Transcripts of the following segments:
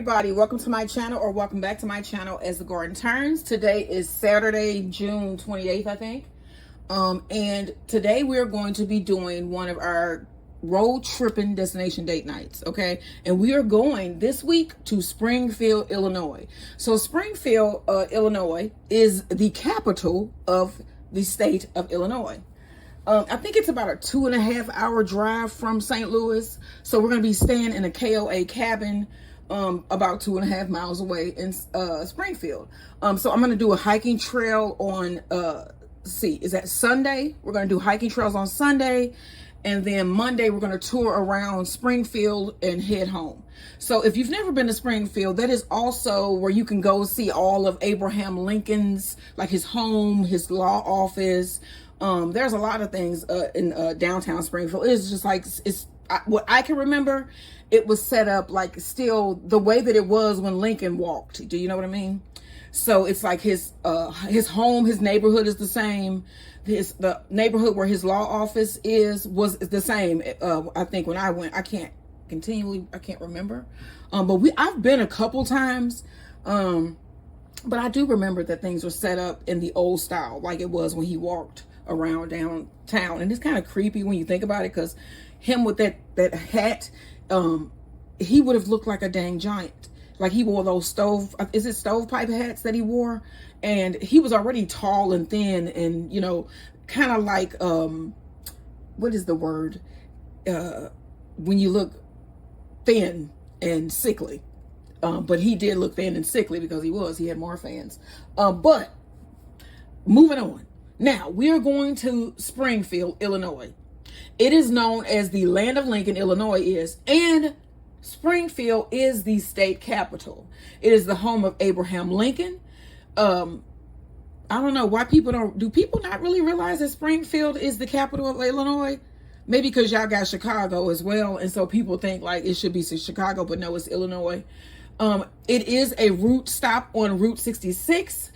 everybody, welcome to my channel, or welcome back to my channel as the garden turns. Today is Saturday, June 28th, I think. And today we're going to be doing one of our road tripping destination date nights, okay? And we are going this week to Springfield, Illinois. So Springfield, Illinois is the capital of the state of Illinois. I think it's about a 2.5 hour drive from St. Louis. So we're going to be staying in a KOA cabin about 2.5 miles away in Springfield. So I'm going to do a hiking trail on, is that Sunday? We're going to do hiking trails on Sunday. And then Monday, we're going to tour around Springfield and head home. So if you've never been to Springfield, that is also where you can go see all of Abraham Lincoln's, like his home, his law office. There's a lot of things in downtown Springfield. It's just like, what I can remember, it was set up like still the way that it was when Lincoln walked. Do you know what I mean? So it's like his home, his neighborhood is the same. The neighborhood where his law office was the same. I think when I went, I can't remember. But I've been a couple times. But I do remember that things were set up in the old style, like it was when he walked around downtown. And it's kind of creepy when you think about it, because him with that hat, he would have looked like a dang giant. Like he wore those stovepipe hats that he wore, and he was already tall and thin, and kind of like what is the word when you look thin and sickly. But he did look thin and sickly because he had more fans. But moving on. Now, we are going to Springfield, Illinois. It is known as the land of Lincoln, Illinois and Springfield is the state capital. It is the home of Abraham Lincoln. I don't know why do people not really realize that Springfield is the capital of Illinois? Maybe because y'all got Chicago as well. And so people think like it should be Chicago, but no, it's Illinois. It is a route stop on Route 66.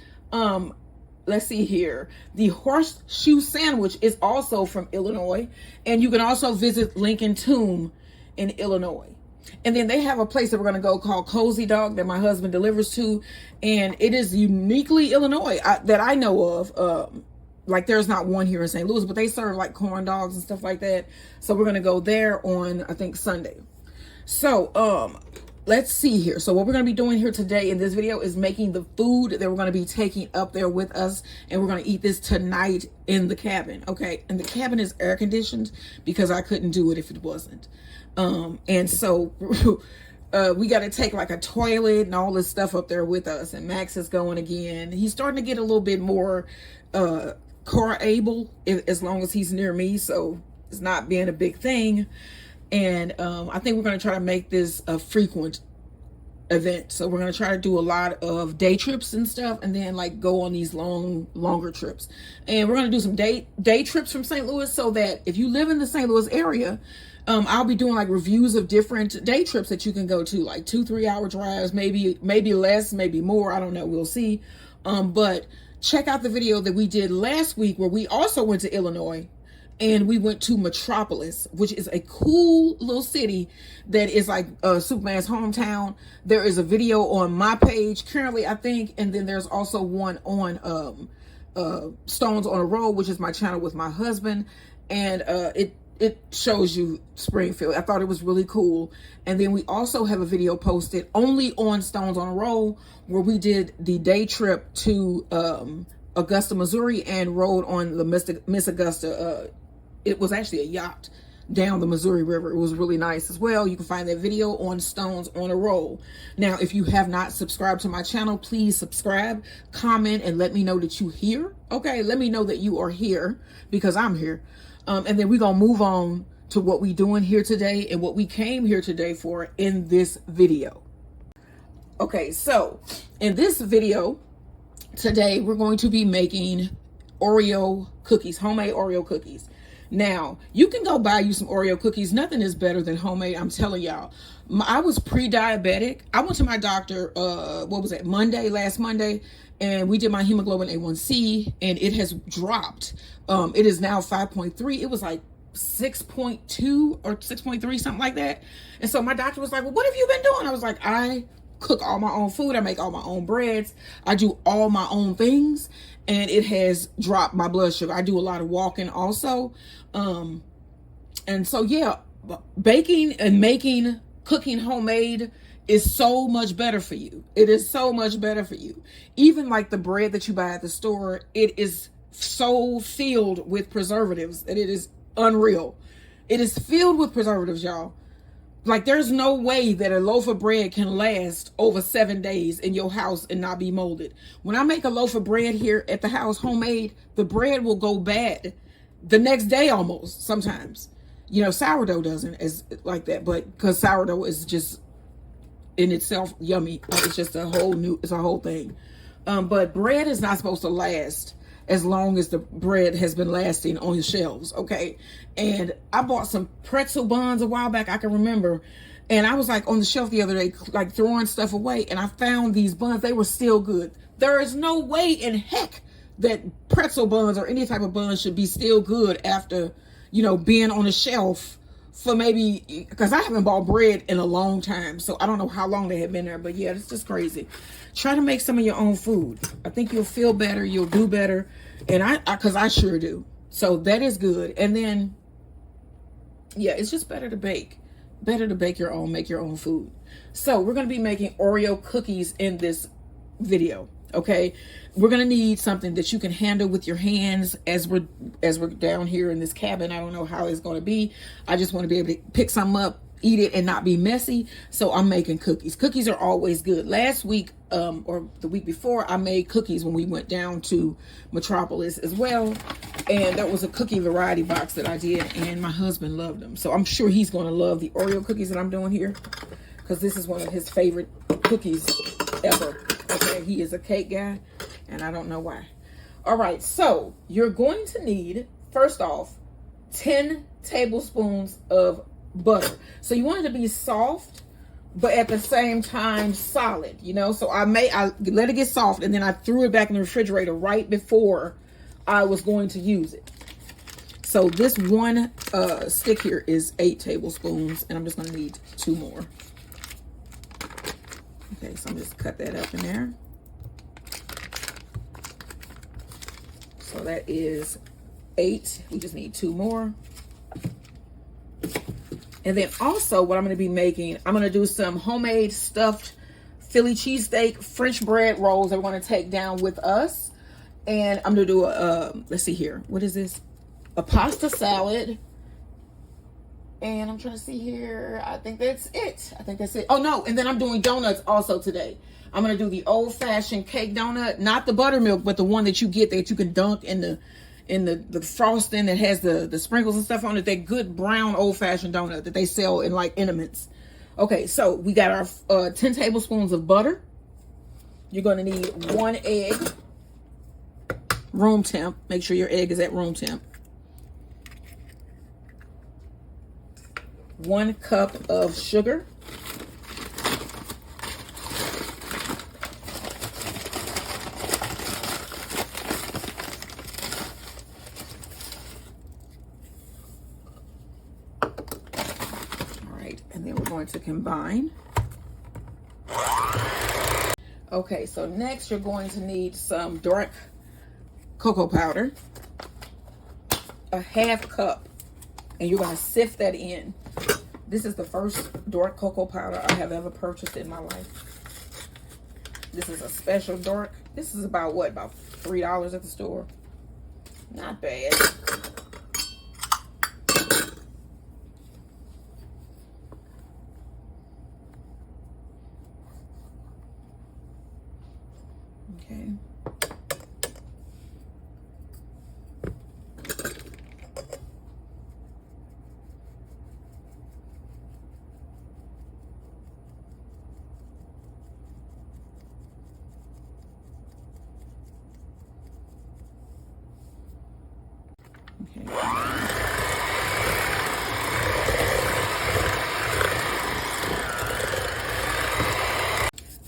Let's see here. The horseshoe sandwich is also from Illinois. And you can also visit Lincoln Tomb in Illinois. And then they have a place that we're going to go called Cozy Dog that my husband delivers to. And it is uniquely Illinois that I know of. Like there's not one here in St. Louis, but they serve like corn dogs and stuff like that. So we're going to go there on, I think, Sunday. So, let's see here. So what we're going to be doing here today in this video is making the food that we're going to be taking up there with us. And we're going to eat this tonight in the cabin. Okay. And the cabin is air conditioned because I couldn't do it if it wasn't. And so we got to take like a toilet and all this stuff up there with us. And Max is going again. He's starting to get a little bit more car able as long as he's near me. So it's not being a big thing. And I think we're going to try to make this a frequent event. So we're going to try to do a lot of day trips and stuff, and then like go on these longer trips. And we're going to do some day trips from St. Louis, so that if you live in the St. Louis area, I'll be doing like reviews of different day trips that you can go to, like 2-3 hour drives, maybe less, maybe more. I don't know. We'll see. But check out the video that we did last week where we also went to Illinois. And we went to Metropolis, which is a cool little city that is like Superman's hometown. There is a video on my page currently, I think. And then there's also one on Stones on a Road, which is my channel with my husband. And it shows you Springfield. I thought it was really cool. And then we also have a video posted only on Stones on a Road where we did the day trip to Augusta, Missouri, and rode on the Miss Augusta. It was actually a yacht down the Missouri River. It was really nice as well. You can find that video on Stones on a Roll. Now, if you have not subscribed to my channel, please subscribe, comment, and let me know that you're here. Okay, let me know that you are here because I'm here. And then we're going to move on to what we're doing here today and what we came here today for in this video. Okay, so in this video today, we're going to be making Oreo cookies, homemade Oreo cookies. Now, you can go buy you some Oreo cookies. Nothing is better than homemade. I'm telling y'all. I was pre-diabetic. I went to my doctor, last Monday, and we did my hemoglobin A1C, and it has dropped. It is now 5.3. It was like 6.2 or 6.3, something like that. And so my doctor was like, well, what have you been doing? I was like, I cook all my own food. I make all my own breads. I do all my own things, and it has dropped my blood sugar. I do a lot of walking also. And so, yeah, baking and cooking homemade is so much better for you. It is so much better for you. Even like the bread that you buy at the store, it is so filled with preservatives that it is unreal. It is filled with preservatives, y'all. Like, there's no way that a loaf of bread can last over 7 days in your house and not be molded. When I make a loaf of bread here at the house, homemade, the bread will go bad the next day almost sometimes. You know, sourdough doesn't as like that, but because sourdough is just in itself yummy. It's just it's a whole thing. But bread is not supposed to last as long as the bread has been lasting on your shelves, okay? And I bought some pretzel buns a while back, I can remember, and I was like on the shelf the other day, like throwing stuff away, and I found these buns. They were still good. There is no way in heck that pretzel buns or any type of buns should be still good after, you know, being on a shelf for maybe, because I haven't bought bread in a long time, so I don't know how long they have been there, but yeah, it's just crazy. Try to make some of your own food. I think you'll feel better, you'll do better, and because I sure do. So that is good. And then, yeah, it's just better to bake. Better to bake your own, make your own food. So we're going to be making Oreo cookies in this video. Okay, we're gonna need something that you can handle with your hands as we're down here in this cabin. I don't know how it's gonna be. I just want to be able to pick some up, eat it, and not be messy. So I'm making cookies. Cookies are always good. Last week or the week before, I made cookies when we went down to Metropolis as well, and that was a cookie variety box that I did, and my husband loved them. So I'm sure he's gonna love the Oreo cookies that I'm doing here, because this is one of his favorite cookies ever. Okay, he is a cake guy, and I don't know why. All right, so you're going to need, first off, 10 tablespoons of butter. So you want it to be soft, but at the same time solid, you know? So I let it get soft, and then I threw it back in the refrigerator right before I was going to use it. So this one stick here is 8 tablespoons, and I'm just gonna need 2 more. Okay, so I'm just cut that up in there. So that is 8. We just need 2 more. And then also what I'm going to be making, I'm going to do some homemade stuffed Philly cheesesteak French bread rolls that we're going to take down with us. And I'm going to do let's see here. What is this? A pasta salad. And I'm trying to see here. I think that's it. Oh, no. And then I'm doing donuts also today. I'm going to do the old-fashioned cake donut. Not the buttermilk, but the one that you get that you can dunk in the frosting that has the sprinkles and stuff on it. That good brown old-fashioned donut that they sell in, like, Intimates. Okay, so we got our 10 tablespoons of butter. You're going to need 1 egg. Room temp. Make sure your egg is at room temp. 1 cup of sugar. All right, and then we're going to combine. Okay, so next you're going to need some dark cocoa powder, a 1/2 cup, and you're going to sift that in. This is the first dark cocoa powder I have ever purchased in my life. This is a special dark. This is about what? About $3 at the store. Not bad. Okay.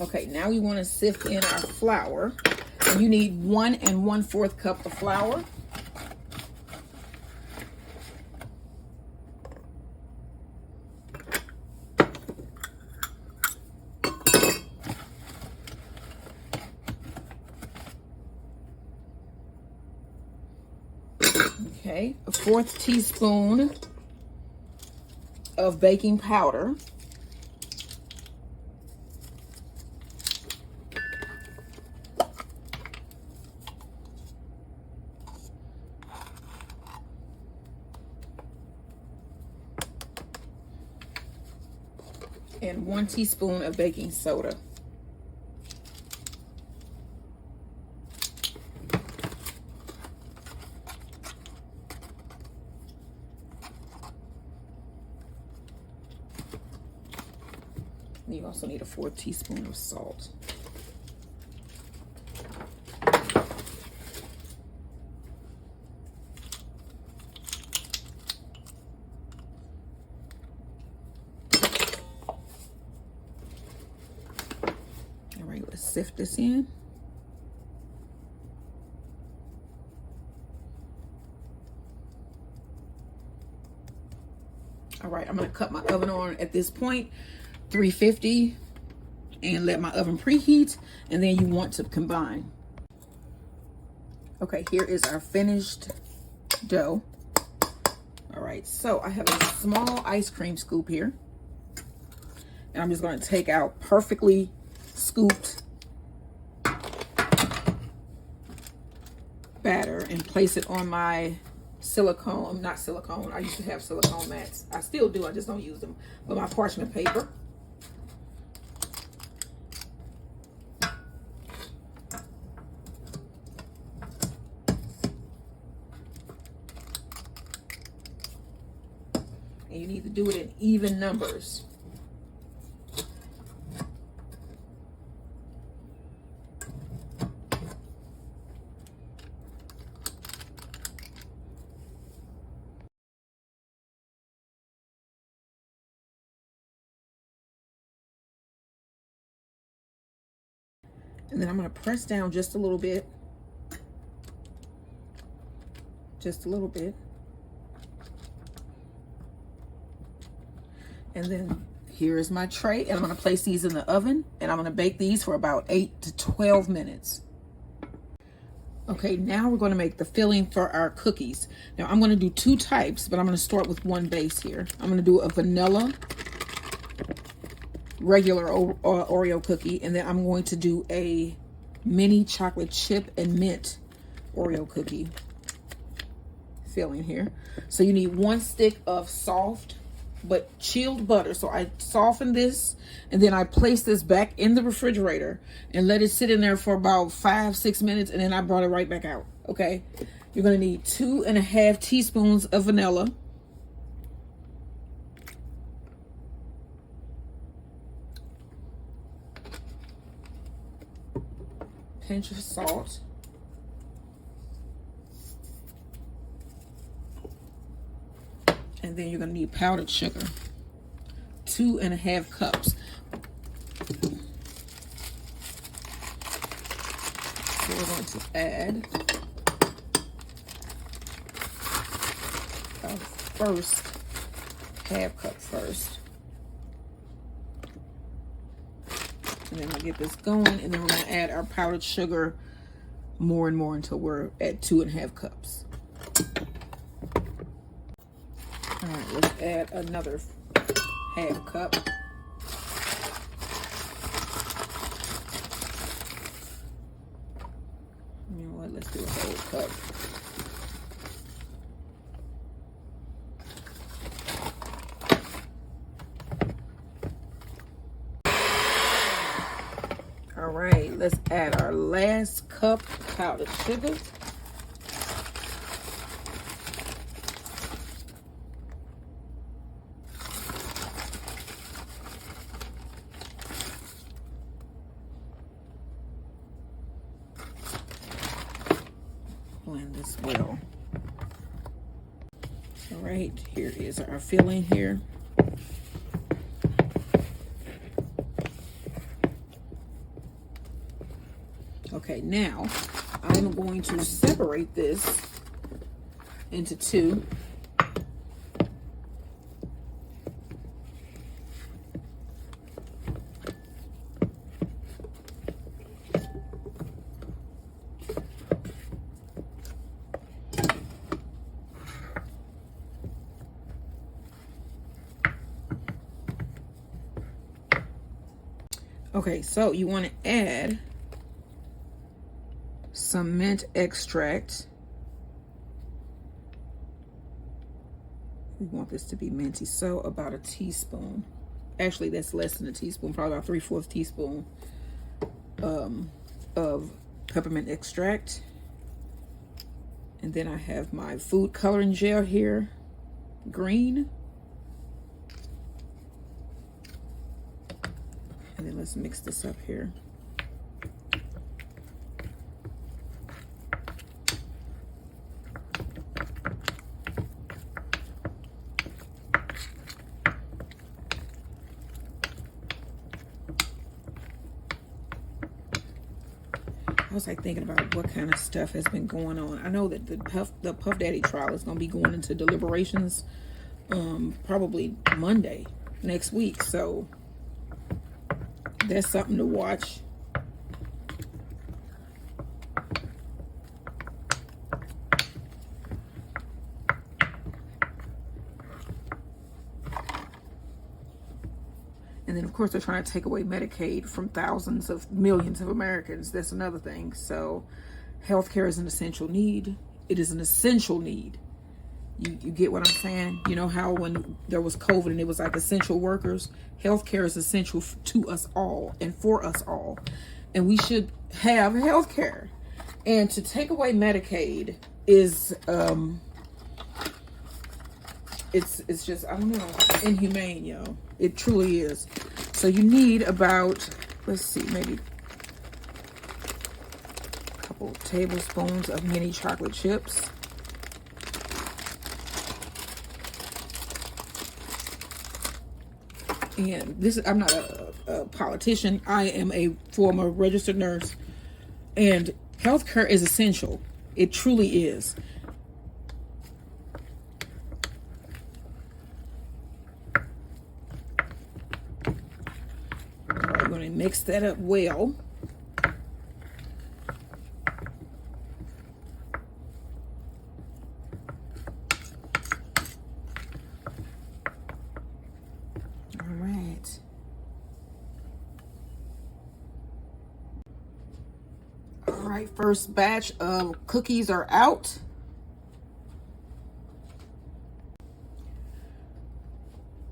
Okay, now we want to sift in our flour. And you need 1 1/4 cup of flour. Okay, a 1/4 teaspoon of baking powder. And 1 teaspoon of baking soda. You also need a 4 teaspoon of salt. All right, let's sift this in. All right, I'm gonna cut my oven on at this point, 350, and let my oven preheat, and then you want to combine. Okay, here is our finished dough. All right, so I have a small ice cream scoop here, and I'm just gonna take out perfectly scooped batter and place it on my silicone, not silicone, I used to have silicone mats. I still do, I just don't use them, but my parchment paper. And you need to do it in even numbers. And then I'm going to press down just a little bit. Just a little bit. And then here is my tray, and I'm going to place these in the oven, and I'm going to bake these for about 8 to 12 minutes. Okay, now we're going to make the filling for our cookies. Now I'm going to do 2 types, but I'm going to start with one base here. I'm going to do a vanilla regular Oreo cookie, and then I'm going to do a mini chocolate chip and mint Oreo cookie filling here. So you need 1 stick of soft but chilled butter. So I soften this, and then I place this back in the refrigerator and let it sit in there for about 5-6 minutes, and then I brought it right back out. Okay, you're going to need 2.5 teaspoons of vanilla, pinch of salt, and then you're going to need powdered sugar, 2.5 cups. So we're going to add our first half cup first. And then we'll get this going, and then we're going to add our powdered sugar more and more until we're at 2.5 cups. All right, let's add another half cup. You know what? Let's do a whole cup. All right, let's add our last cup powdered sugar. Blend this well. All right, here is our filling here. Okay, now I'm going to separate this into 2. Okay, so you want to add some mint extract. We want this to be minty, so about a teaspoon. Actually, that's less than a teaspoon, probably about 3/4 teaspoon of peppermint extract. And then I have my food coloring gel here, green. And then let's mix this up here. I was like thinking about what kind of stuff has been going on. I know that the Puff Daddy trial is going to be going into deliberations probably Monday next week. So that's something to watch. And then, of course, they're trying to take away Medicaid from thousands of millions of Americans. That's another thing. So healthcare is an essential need. It is an essential need. You get what I'm saying? You know how when there was COVID and it was like essential workers? Healthcare is essential to us all and for us all. And we should have healthcare. And to take away Medicaid is, it's just, I don't know, inhumane, yo. It truly is. So you need about, let's see, maybe a couple tablespoons of mini chocolate chips. And this is, I'm not a politician. I am a former registered nurse. And healthcare is essential. It truly is. We're going to mix that up well. All right. All right, first batch of cookies are out.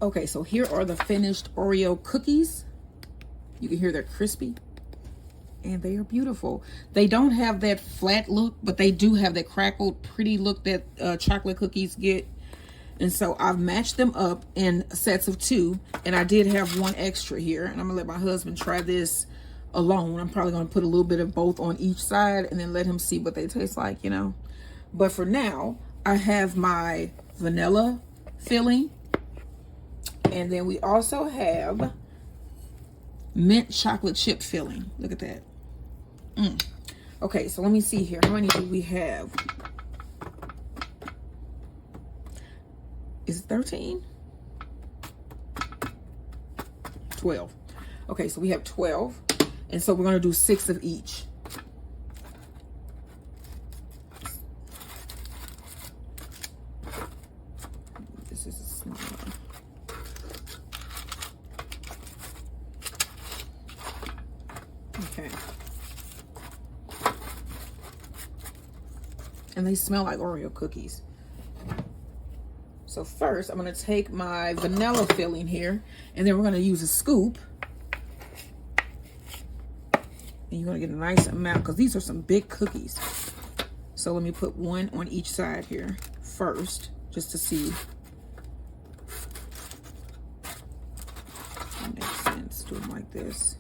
Okay, so here are the finished Oreo cookies. You can hear they're crispy and they are beautiful. They don't have that flat look, but they do have that crackled, pretty look that chocolate cookies get. And so I've matched them up in sets of 2, and I did have 1 extra here. And I'm gonna let my husband try this alone. I'm probably gonna put a little bit of both on each side and then let him see what they taste like, you know. But for now, I have my vanilla filling. And then we also have mint chocolate chip filling. Look at that. Okay, so let me see here. How many do we have? Is it 13? 12. Okay, so we have 12. And so we're going to do 6 of each. This is a small one. Okay. And they smell like Oreo cookies. So first, I'm going to take my vanilla filling here, and then we're going to use a scoop. And you're going to get a nice amount, because these are some big cookies. So let me put 1 on each side here first, just to see. That makes sense. Do them like this.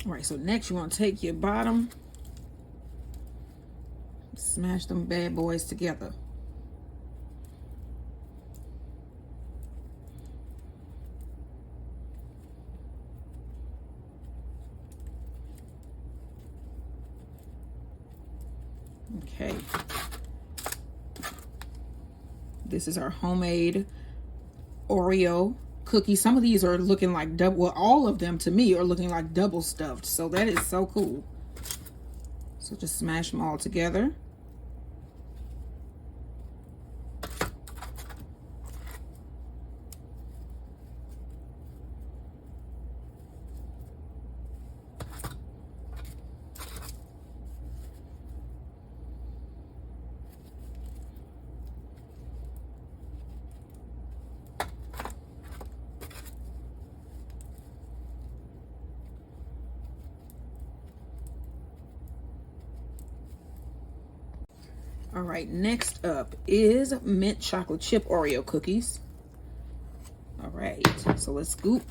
All right, so next you want to take your bottom, smash them bad boys together. Okay. This is our homemade Oreo cookie. Some of these are looking like double, well, all of them to me are looking like double stuffed. So that is so cool. So just smash them all together. All right, next up is mint chocolate chip Oreo cookies. All right, so let's scoop.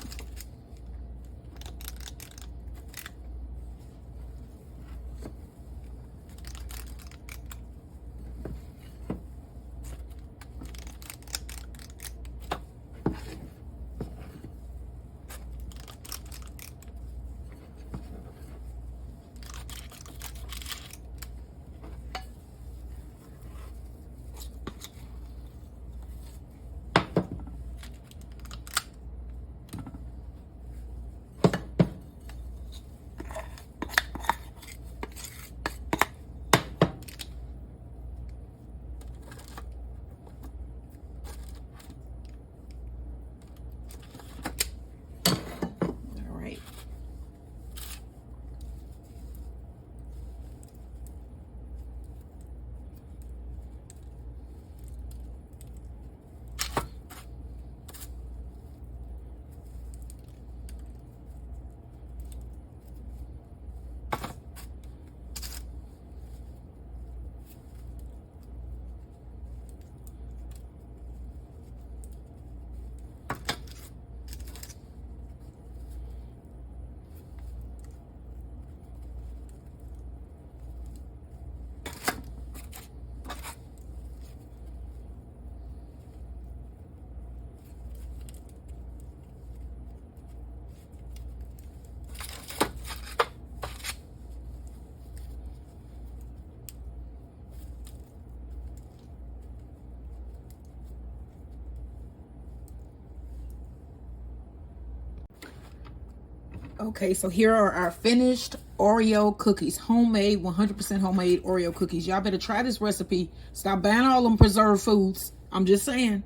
Okay, so here are our finished Oreo cookies. Homemade, 100% homemade Oreo cookies. Y'all better try this recipe. Stop buying all them preserved foods. I'm just saying.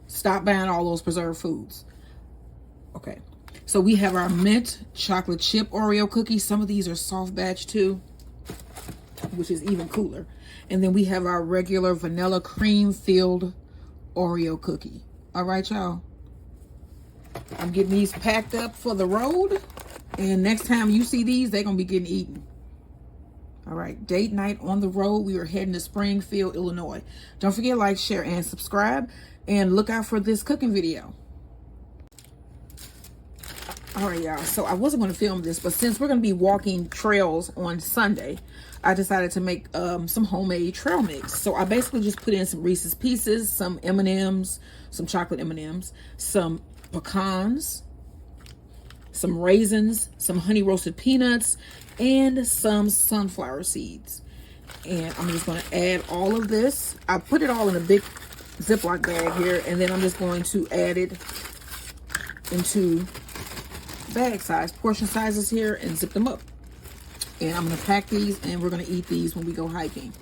Stop buying all those preserved foods. Okay, so we have our mint chocolate chip Oreo cookies. Some of these are soft batch too, which is even cooler. And then we have our regular vanilla cream filled Oreo cookie. All right, y'all. I'm getting these packed up for the road, and next time you see these, they're gonna be getting eaten. All right, date night on the road. We are heading to Springfield, Illinois. Don't forget, like, share, and subscribe, and look out for this cooking video. All right, y'all, so I wasn't going to film this, but since we're going to be walking trails on Sunday, I decided to make some homemade trail mix. So I basically just put in some Reese's Pieces, some M&Ms, some chocolate M&Ms, some pecans, some raisins, some honey roasted peanuts, and some sunflower seeds. And I'm just going to add all of this. I put it all in a big Ziploc bag here, and then I'm just going to add it into bag size, portion sizes here, and zip them up. And I'm going to pack these, and we're going to eat these when we go hiking.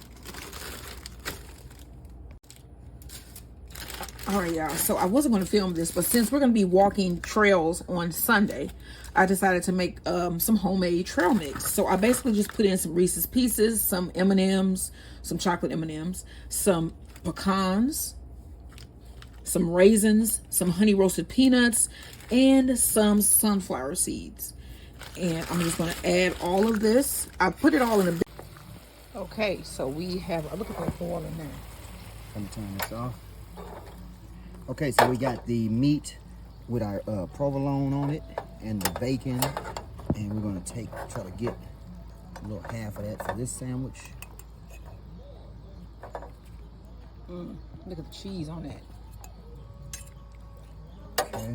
All right, y'all, so I wasn't going to film this, but since we're going to be walking trails on Sunday, I decided to make some homemade trail mix. So I basically just put in some Reese's Pieces, some M&Ms, some chocolate M&Ms, some pecans, some raisins, some honey roasted peanuts, and some sunflower seeds. And I'm just going to add all of this. I put it all in a big... Okay, so we have... Look at that oil in there. Let me turn this off. Okay, so we got the meat with our provolone on it, and the bacon, And we're gonna try to get a little half of that for this sandwich. Look at the cheese on that. Okay.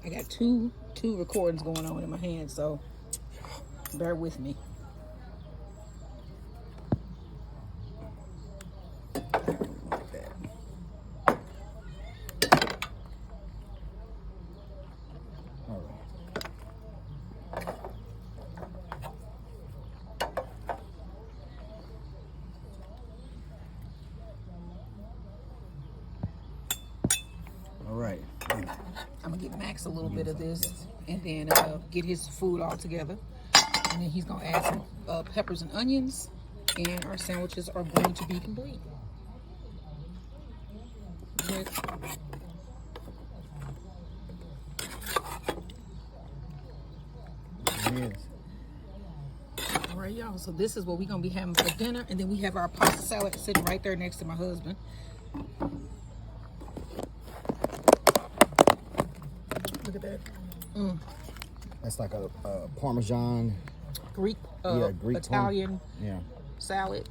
I got two recordings going on in my hand, so bear with me. Like that. All right. All right. I'm gonna get Max a little bit of this, and then get his food all together, and then he's gonna add some peppers and onions, and our sandwiches are going to be complete. Good. It is. All right, y'all. So this is what we're gonna be having for dinner, and then we have our pasta salad sitting right there next to my husband. Look at that. That's like a Parmesan. Greek, Greek Italian Yeah. salad,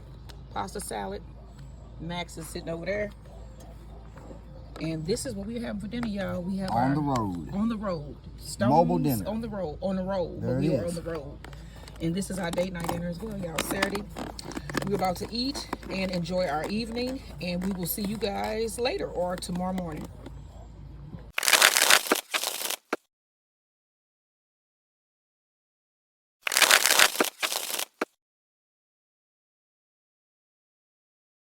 pasta salad. Max is sitting over there. And this is what we're having for dinner, y'all. We have On the road. On the road. Stones Mobile dinner. On the road. On the road. There But we it are is. on the road. And this is our date night dinner as well, y'all. Saturday. We're about to eat and enjoy our evening. And we will see you guys later or tomorrow morning.